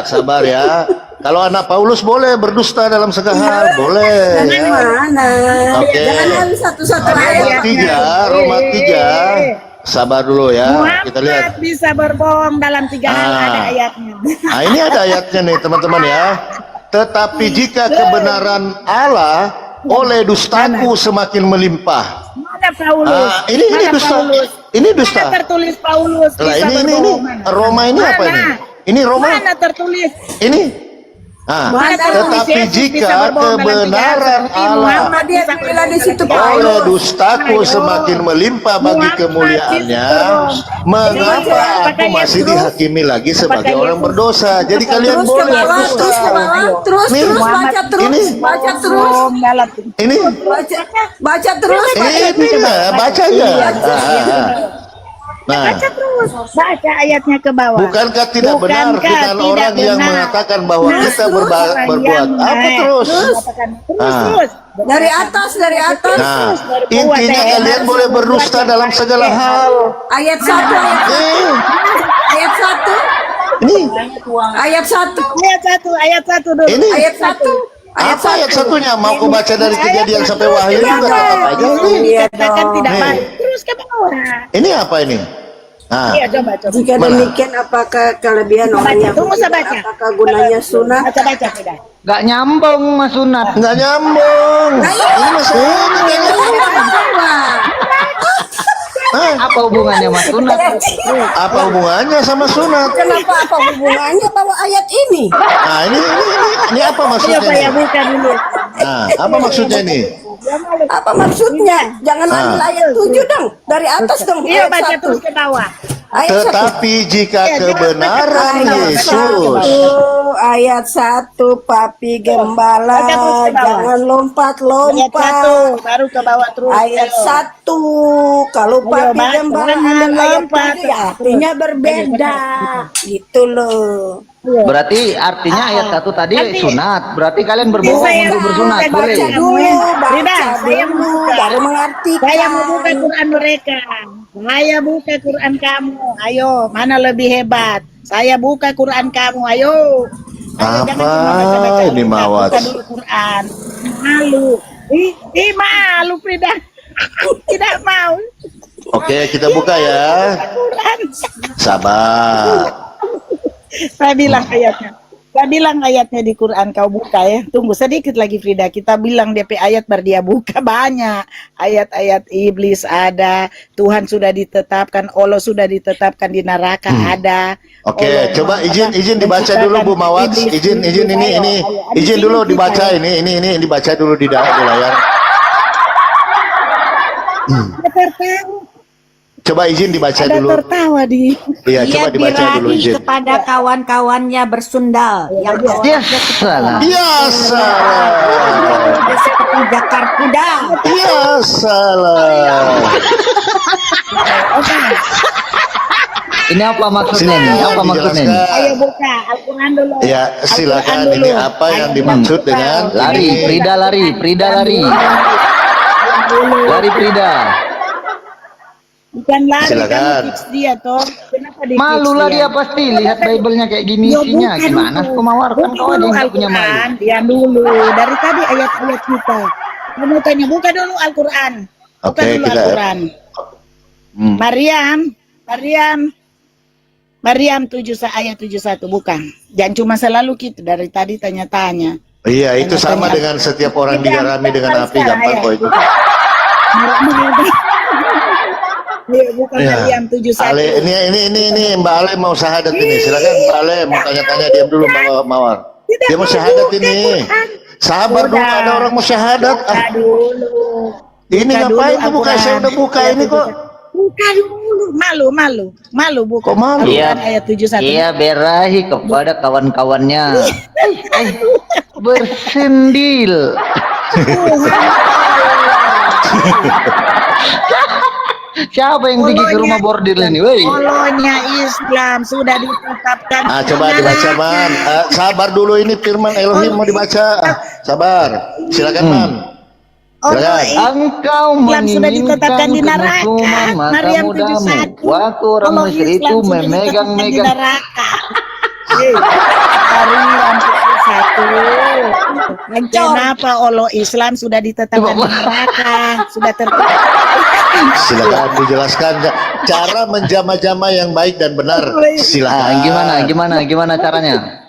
Sabar ya. Kalau anak Paulus boleh berdusta dalam segala hal, boleh. Mana? Oke. Jangan harus satu-satu ayat. Roma 3. Sabar dulu ya. Kita lihat. Muhammad bisa berbohong dalam 3 hal, ada ayatnya. Nah, ini ada ayatnya nih teman-teman ya. Tetapi jika kebenaran Allah oleh dustaku semakin melimpah. Mana Paulus? Ini Mana dusta. Paulus? Ini dusta. Mana tertulis Paulus Lah bisa ini berbohong? Mana? Roma ini apa Mana? ini? Ini Roma. Mana tertulis? Ini. Tetapi jika kebenaran Allah Muhammad dia bilang di situ oleh dustaku semakin melimpah bagi kemuliaannya, mengapa aku masih dihakimi lagi sebagai orang berdosa? Jadi kalian terus ke boleh bawah, berdusta. terus Nih, baca terus, ini. baca terus, Ini baca terus. ini ya, baca aja. Nah, Baca terus. Baca ayatnya ke bawah. bukankah tidak benar Bukankah dengan tidak orang yang benar? mengatakan bahwa Terus, kita terus, orang berbuat yang apa terus? mengatakan, terus, Ah. terus. Dari atas, dari atas. Nah, berbuat, intinya ya. kalian Harus boleh berbuat berdusta yang dalam baik, segala ya. hal. Ayat 1, Eh, ayat 1. ini Ayat 1. Ayat satu dulu. Ini. Ayat 1. apa ayat satunya? Mau aku baca dari Kejadian sampai Wahyu Iya juga tetap aja. Iya Dikatakan dong. tidak Nih. baik. Terus ke bawah. Ini apa ini? Nah, Iya, coba. Jika Mana? demikian apakah kelebihan orang yang Tunggu saya baca. apakah gunanya sunat? Baca, tidak. Gak nyambung mas sunat. nggak nyambung. Ini masalah ini nggak nyambung. Hah? Apa hubungannya mas sunat? Apa hubungannya sama sunat? Kenapa apa hubungannya bawa ayat ini? Nah, ini apa maksudnya? Coba ya Nih? buka dulu. Nah, apa maksudnya nih? Apa maksudnya? Jangan ambil ayat 7 dong. Dari atas dong. Iya, Ayat baca 1. terus ke bawah. Ayat 1. Tetapi jika kebenaran Yesus, Ayat 1 papi gembala, Baca terus ke bawah. jangan Ayat lompat-lompat. 1, baru ke bawah terus. Ayat Ayo. 1 kalau Ayo, papi Mas, gembala jangan ambil ayat lompat. 7 ya artinya berbeda. Gitu loh. Berarti artinya ayat 1 tadi Nanti. sunat. Berarti kalian berbohong Saya untuk bersunat. baca Boleh. Dulu baca Rida, saya dulu mau baru mengartikan. Saya mau buka Quran mereka. Saya buka Quran kamu. Ayo, mana lebih hebat? Saya buka Quran kamu. Ayo. Ayo, Apa jangan cuma baca-baca. ini, Buka, Mawat? Buka dulu Quran. Malu. Ih, malu Frida. Tidak mau. oke kita buka ya. Quran. Sabar. Saya bilang ayatnya. Saya bilang ayatnya di Quran kau buka ya. Tunggu sedikit lagi Frida. Kita bilang DP ayat baru dia buka banyak. Ayat-ayat iblis ada. Tuhan sudah ditetapkan. Allah sudah ditetapkan di neraka ada. Oke, Allah coba izin dibaca menciptakan dulu Bu Mawat. iblis. Izin ini. Ayo. Ada Izin sini dulu kita dibaca ya. ini dibaca dulu di layar. Ada tertawa. Coba izin dibaca Ada dulu. tertawa di. Iya, coba dibaca dulu birahi izin. kepada kawan-kawannya bersundal yang Ya salah. Ya salah. seperti jakar kuda. Ya salah. Oke. Ini apa maksudnya nih? Silakan Apa maksudnya nih? dijelaskan. Ayo buka Al-Quran dulu. Ya, silakan Al-Quran ini dulu. apa yang Ayo, dimaksud buka. dengan Lari, ini? Frida lari, Frida lari. Lari Frida. Bukan lari, Silakan. kamu fix dia toh. Kenapa di Malu fix lah dia? dia pasti lihat Bible-nya kayak gini Ya, isinya. buka Gimana dulu. kau mawar kan Buka kau aja dulu yang nggak punya malu. Al-Quran. Dia dulu. Dari tadi ayat-ayat kita. Kamu tanya, buka dulu Al-Quran. Buka Oke, dulu kita- Al-Quran. Maryam 7 ayat 71 bukan. Jangan cuma selalu gitu dari tadi tanya-tanya. Iya, itu sama Tanya-tanya. dengan setiap orang Tidak, digarami dengan harus api sekarang, gampang ayo, kok itu. buka. Ayo buka Ya. Maryam 71. Ale, ini Mbak Ale mau syahadat ini. Silakan Mbak Ale mau tanya-tanya, diam dulu Mbak Mawar. Tidak Dia mau mau syahadat buka ini. Quran. Sabar dulu, Udah. ada orang mau syahadat. Buka dulu. Ini Buka ngapain dulu tuh buka? Al-Quran. Saya udah buka Ayat ini kok. 71. Buka dulu. Malu buka. Kok malu? Al-Quran ayat 71. Ia berahi kepada kawan-kawannya. Bersendil. Siapa yang pergi ke rumah bordir ini, woi? Polonya Islam sudah ditetapkan. Ah, coba dibaca, Man. Sabar dulu, ini firman Elohim mau dibaca. Sabar. Silakan, Man. Silakan. Engkau Islam sudah ditetapkan menginginkan di neraka. kemusuhan mata Maryam mudamu. 71. Waktu orang Kalau Mesir Islam itu sudah ditetapkan di memegang-megang. neraka. Maryam 71. Kenapa Allah Islam sudah ditetapkan di neraka? Sudah tertulis. Silakan dijelaskan cara menjama-jama yang baik dan benar. Silakan. Gimana caranya?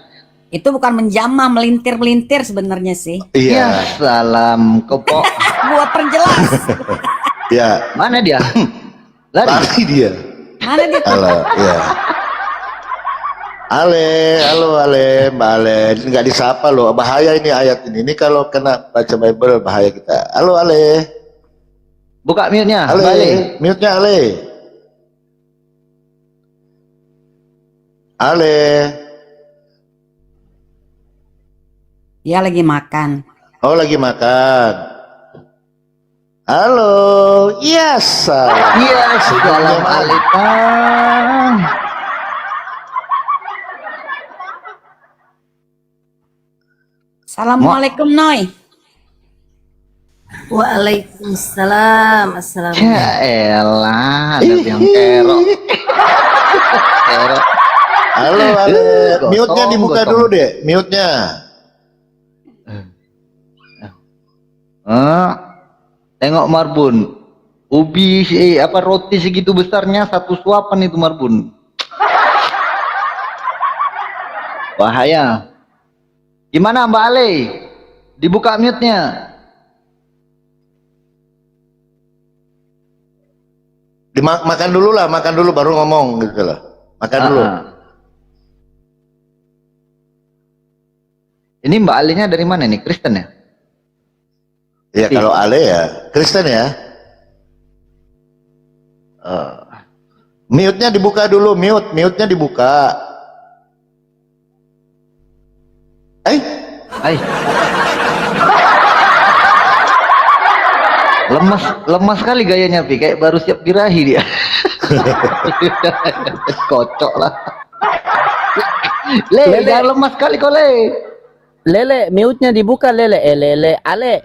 Itu bukan menjamah, melintir-melintir sebenarnya sih. Iya. Ya salam kepok. Gua perjelas. Ya. Mana dia? Lari. Lari dia. Mana dia? Halo, ya. Halo Ale, Mbak Ale, nggak disapa loh, bahaya ini ayat ini. Ini kalau kena baca Bible bahaya kita. Halo Ale, Buka mute-nya. Ale, Balik. mute-nya Ale. Ale, Dia lagi makan. oh lagi makan. Halo, yes. Iya, assalamualaikum. Assalamualaikum Noy. Waalaikumsalam. Assalamualaikum. Ya elah, ada yang kerok. Kerok. Halo, Ale. Gotong, Mute-nya dibuka gotong. dulu deh, mute-nya. Tengok Marbun. Ubi apa roti segitu besarnya satu suapan itu Marbun. Bahaya. Gimana Mbak Ale? Dibuka mute-nya. Makan dulu lah, makan dulu baru ngomong gitu lah. Makan dulu. Ini Mbak Ale-nya dari mana nih? Kristen ya? Ya kalau Ale ya Kristen ya. Mute-nya dibuka dulu, mute-nya dibuka. Hai. Lemas sekali gayanya Pi, kayak baru siap birahi dia. Kocok lah. Le, jangan lemas sekali kau Le. Lele, mute-nya dibuka Lele. Lele, Ale.